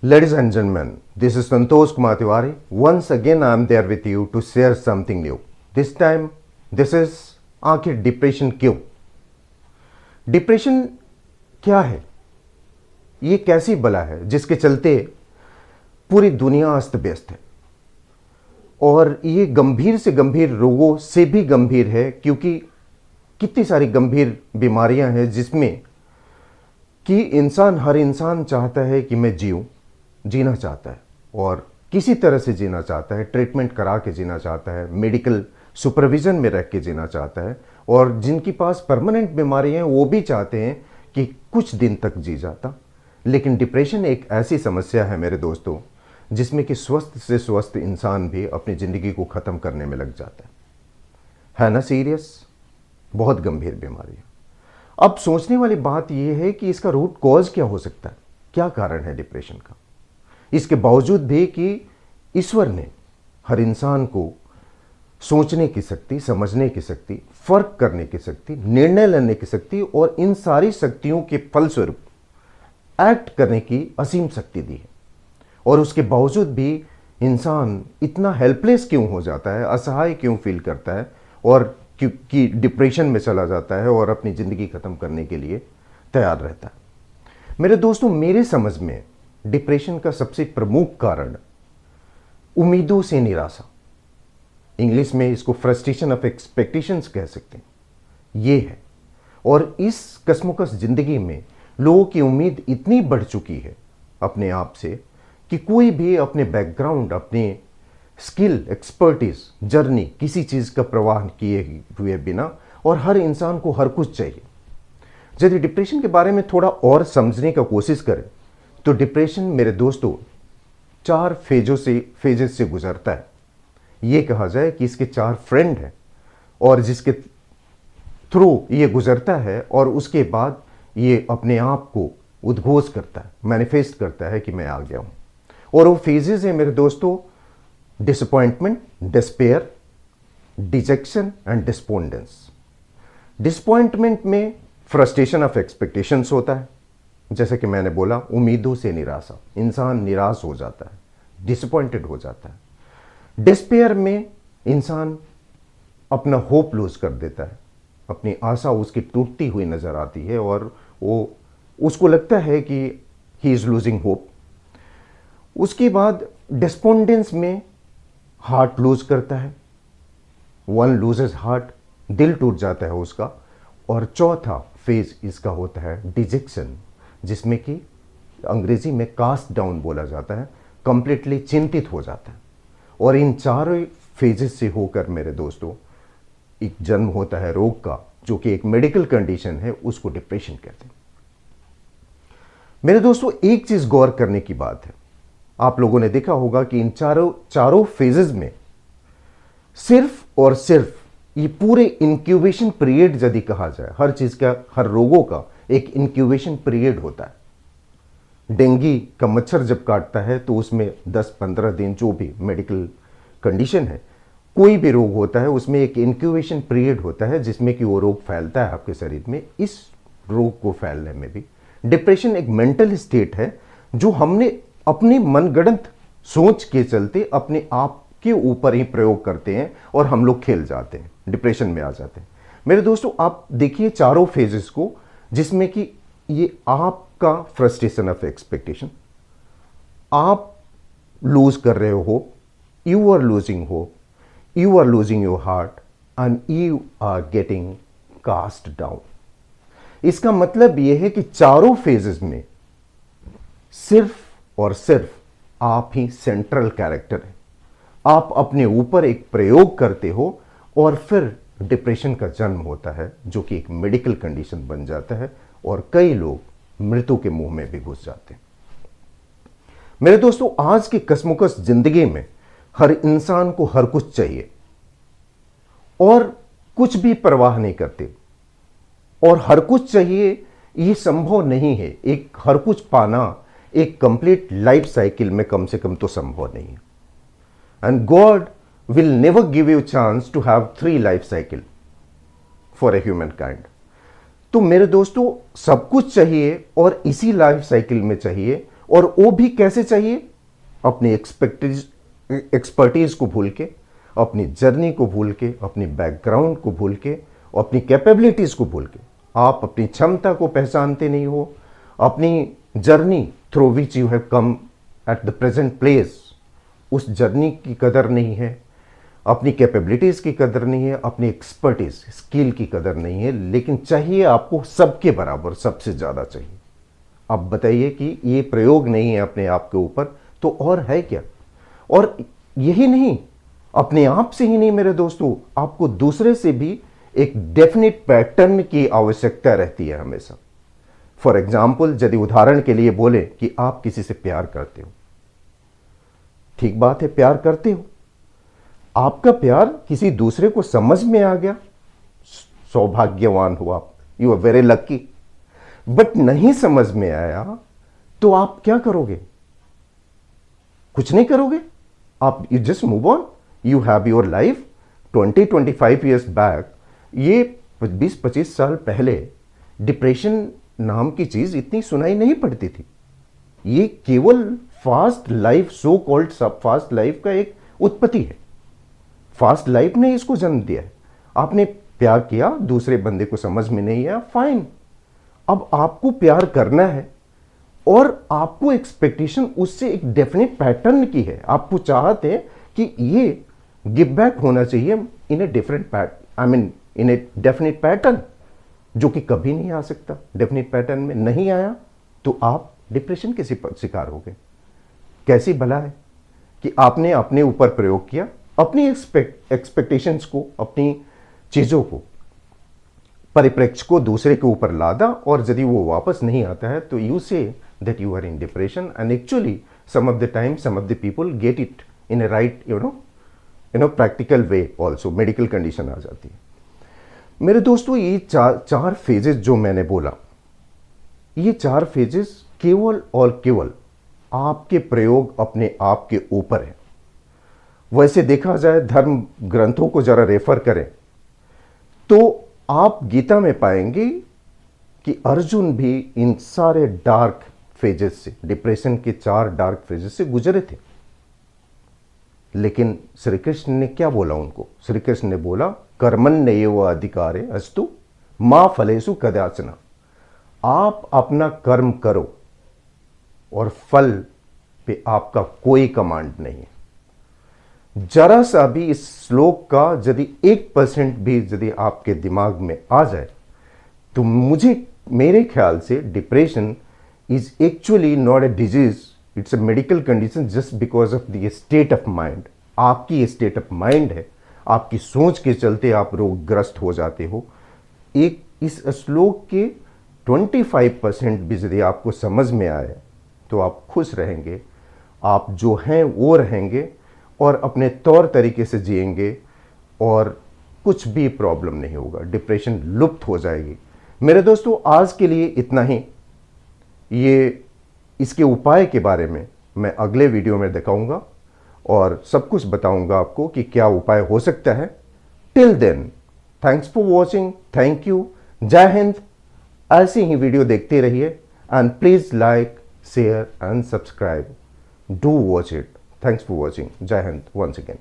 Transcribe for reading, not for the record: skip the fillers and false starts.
Ladies and gentlemen, this is Santosh Kumar Tiwari. Once again, I am there with you to share something new. This time, this is आखिर depression क्यों? Depression क्या है? ये कैसी बला है जिसके चलते पूरी दुनिया अस्त व्यस्त है और ये गंभीर से गंभीर रोगों से भी गंभीर है, क्योंकि कितनी सारी गंभीर बीमारियां हैं जिसमें कि हर इंसान चाहता है कि मैं जीना चाहता है और किसी तरह से जीना चाहता है, ट्रीटमेंट करा के जीना चाहता है, मेडिकल सुपरविजन में रह के जीना चाहता है, और जिनके पास परमानेंट बीमारियां हैं वो भी चाहते हैं कि कुछ दिन तक जी जाता। लेकिन डिप्रेशन एक ऐसी समस्या है मेरे दोस्तों जिसमें कि स्वस्थ से स्वस्थ इंसान भी अपनी ज़िंदगी को ख़त्म करने में लग जाता है ना? सीरियस, बहुत गंभीर बीमारी है। अब सोचने वाली बात यह है कि इसका रूट कॉज क्या हो सकता है, क्या कारण है डिप्रेशन का। इसके बावजूद भी कि ईश्वर ने हर इंसान को सोचने की शक्ति, समझने की शक्ति, फर्क करने की शक्ति, निर्णय लेने की शक्ति और इन सारी शक्तियों के फलस्वरूप एक्ट करने की असीम शक्ति दी है, और उसके बावजूद भी इंसान इतना हेल्पलेस क्यों हो जाता है, असहाय क्यों फील करता है और क्योंकि डिप्रेशन में चला जाता है और अपनी ज़िंदगी ख़त्म करने के लिए तैयार रहता है। मेरे दोस्तों, मेरे समझ में डिप्रेशन का सबसे प्रमुख कारण उम्मीदों से निराशा, इंग्लिश में इसको फ्रस्ट्रेशन ऑफ एक्सपेक्टेशंस कह सकते हैं, ये है। और इस कश्मकश जिंदगी में लोगों की उम्मीद इतनी बढ़ चुकी है अपने आप से कि कोई भी अपने बैकग्राउंड, अपने स्किल, एक्सपर्टीज, जर्नी, किसी चीज़ का प्रवाह किए हुए बिना, और हर इंसान को हर कुछ चाहिए। यदि डिप्रेशन के बारे में थोड़ा और समझने का कोशिश करें तो डिप्रेशन मेरे दोस्तों 4 फेजेस से गुजरता है। ये कहा जाए कि इसके 4 फ्रेंड हैं और जिसके थ्रू ये गुजरता है, और उसके बाद ये अपने आप को उद्घोष करता है, मैनिफेस्ट करता है कि मैं आ गया हूँ। और वो फेजेस हैं मेरे दोस्तों: disappointment, despair, detection and despondence. Disappointment में फ्रस्ट्रेशन ऑफ एक्सपेक्टेशंस होता है, जैसे कि मैंने बोला, उम्मीदों से निराशा, इंसान निराश हो जाता है, डिसअपॉइंटेड हो जाता है। डिस्पेयर में इंसान अपना होप लूज कर देता है, अपनी आशा उसकी टूटती हुई नजर आती है और उसको लगता है कि ही इज लूजिंग होप। उसके बाद डिस्पोंडेंस में हार्ट लूज करता है, वन लूजेस हार्ट, दिल टूट जाता है उसका। और चौथा फेज इसका होता है डिजेक्शन, जिसमें कि अंग्रेजी में कास्ट डाउन बोला जाता है, कंप्लीटली चिंतित हो जाता है। और इन चारों फेजेस से होकर मेरे दोस्तों एक जन्म होता है रोग का, जो कि एक मेडिकल कंडीशन है, उसको डिप्रेशन कहते हैं। मेरे दोस्तों, एक चीज गौर करने की बात है, आप लोगों ने देखा होगा कि इन चारों फेजेस में सिर्फ और सिर्फ ये पूरे इंक्यूबेशन पीरियड यदि कहा जाए, हर चीज का, हर रोगों का एक इंक्यूबेशन पीरियड होता है। डेंगू का मच्छर जब काटता है तो उसमें 10-15 दिन, जो भी मेडिकल कंडीशन है, कोई भी रोग होता है उसमें एक इंक्यूबेशन पीरियड होता है जिसमें कि वो रोग फैलता है आपके शरीर में। इस रोग को फैलने में भी डिप्रेशन एक मेंटल स्टेट है जो हमने अपनी मनगढ़ंत सोच के चलते अपने आप के ऊपर ही प्रयोग करते हैं और हम लोग खेल जाते हैं, डिप्रेशन में आ जाते हैं। मेरे दोस्तों, आप देखिए चारों फेजेस को, जिसमें कि ये आपका फ्रस्ट्रेशन ऑफ एक्सपेक्टेशन, आप लूज कर रहे हो hope, you are losing hope, you are losing your heart and you are getting cast down. इसका मतलब यह है कि चारों फेजेस में सिर्फ और सिर्फ आप ही सेंट्रल कैरेक्टर हैं। आप अपने ऊपर एक प्रयोग करते हो और फिर डिप्रेशन का जन्म होता है, जो कि एक मेडिकल कंडीशन बन जाता है और कई लोग मृत्यु के मुंह में भी घुस जाते हैं। मेरे दोस्तों, आज की कश्मकश जिंदगी में हर इंसान को हर कुछ चाहिए और कुछ भी परवाह नहीं करते, और हर कुछ चाहिए ये संभव नहीं है। एक हर कुछ पाना एक कंप्लीट लाइफ साइकिल में कम से कम तो संभव नहीं है। And God will never give you chance to have 3 life cycle for a human kind. तो मेरे दोस्तों, सब कुछ चाहिए और इसी लाइफ साइकिल में चाहिए, और वो भी कैसे चाहिए? अपनी एक्सपर्टीज को भूल के, अपनी जर्नी को भूल के, अपनी बैकग्राउंड को भूल के, अपनी कैपेबिलिटीज को भूल के। आप अपनी क्षमता को पहचानते नहीं हो, अपनी journey through which you have come at the present place, उस जर्नी की कदर नहीं है, अपनी कैपेबिलिटीज की कदर नहीं है, अपनी एक्सपर्टीज स्किल की कदर नहीं है, लेकिन चाहिए आपको सबके बराबर, सबसे ज्यादा चाहिए। अब बताइए कि ये प्रयोग नहीं है अपने आप के ऊपर तो और है क्या? और यही नहीं, अपने आप से ही नहीं मेरे दोस्तों, आपको दूसरे से भी एक डेफिनेट पैटर्न की आवश्यकता रहती है हमेशा। फॉर एग्जाम्पल, यदि उदाहरण के लिए बोले कि आप किसी से प्यार करते हो, ठीक बात है, प्यार करते हो, आपका प्यार किसी दूसरे को समझ में आ गया, सौभाग्यवान हो आप, you are very lucky. But नहीं समझ में आया तो आप क्या करोगे? कुछ नहीं करोगे, आप you just move on, you have your life. 20-25 years back, ये 20-25 साल पहले डिप्रेशन नाम की चीज इतनी सुनाई नहीं पड़ती थी। ये केवल फास्ट लाइफ, सो कॉल्ड सब फास्ट लाइफ का एक उत्पत्ति है। फास्ट लाइफ ने इसको जन्म दिया है। आपने प्यार किया, दूसरे बंदे को समझ में नहीं आया, फाइन। अब आपको प्यार करना है और आपको एक्सपेक्टेशन उससे एक डेफिनेट पैटर्न की है। आपको चाहते हैं कि ये गिव बैक होना चाहिए in a different I mean in a definite pattern, जो कि कभी नहीं आ सकता। डेफिनेट पैटर्न में नहीं आया तो आप डिप्रेशन के शिकार हो गए। कैसी भला है कि आपने अपने ऊपर प्रयोग किया, अपनी एक्सपेक्टेशंस को, अपनी चीजों को, परिप्रेक्ष्य को दूसरे के ऊपर लादा, और यदि वो वापस नहीं आता है तो you say that you are in depression. And actually some of the time some of the people get it in a right practical way also, medical condition आ जाती है। मेरे दोस्तों, ये चार फेजेस जो मैंने बोला, ये 4 फेजेस केवल और केवल आपके प्रयोग अपने आप के ऊपर है। वैसे देखा जाए, धर्म ग्रंथों को जरा रेफर करें तो आप गीता में पाएंगे कि अर्जुन भी इन सारे डार्क फेजेस से, डिप्रेशन के 4 डार्क फेजेस से गुजरे थे। लेकिन श्री कृष्ण ने क्या बोला उनको? श्री कृष्ण ने बोला, कर्मण्येव अधिकारे अस्तु मा फलेषु कदाचन। आप अपना कर्म करो और फल पे आपका कोई कमांड नहीं है। जरा सा भी इस श्लोक का यदि 1% भी यदि आपके दिमाग में आ जाए तो मेरे ख्याल से depression is actually not a disease, it's a medical condition just because of the state of mind. आपकी स्टेट ऑफ माइंड है, आपकी सोच के चलते आप रोगग्रस्त हो जाते हो। एक इस श्लोक के 25% भी यदि आपको समझ में आए तो आप खुश रहेंगे, आप जो हैं वो रहेंगे और अपने तौर तरीके से जिएंगे और कुछ भी प्रॉब्लम नहीं होगा, डिप्रेशन लुप्त हो जाएगी। मेरे दोस्तों, आज के लिए इतना ही। ये इसके उपाय के बारे में मैं अगले वीडियो में दिखाऊंगा और सब कुछ बताऊंगा आपको कि क्या उपाय हो सकता है। Till then, thanks for watching, thank you, जय हिंद। ऐसे ही वीडियो देखते रहिए and please like, share and subscribe. Do watch it. Thanks for watching. Jai Hind once again.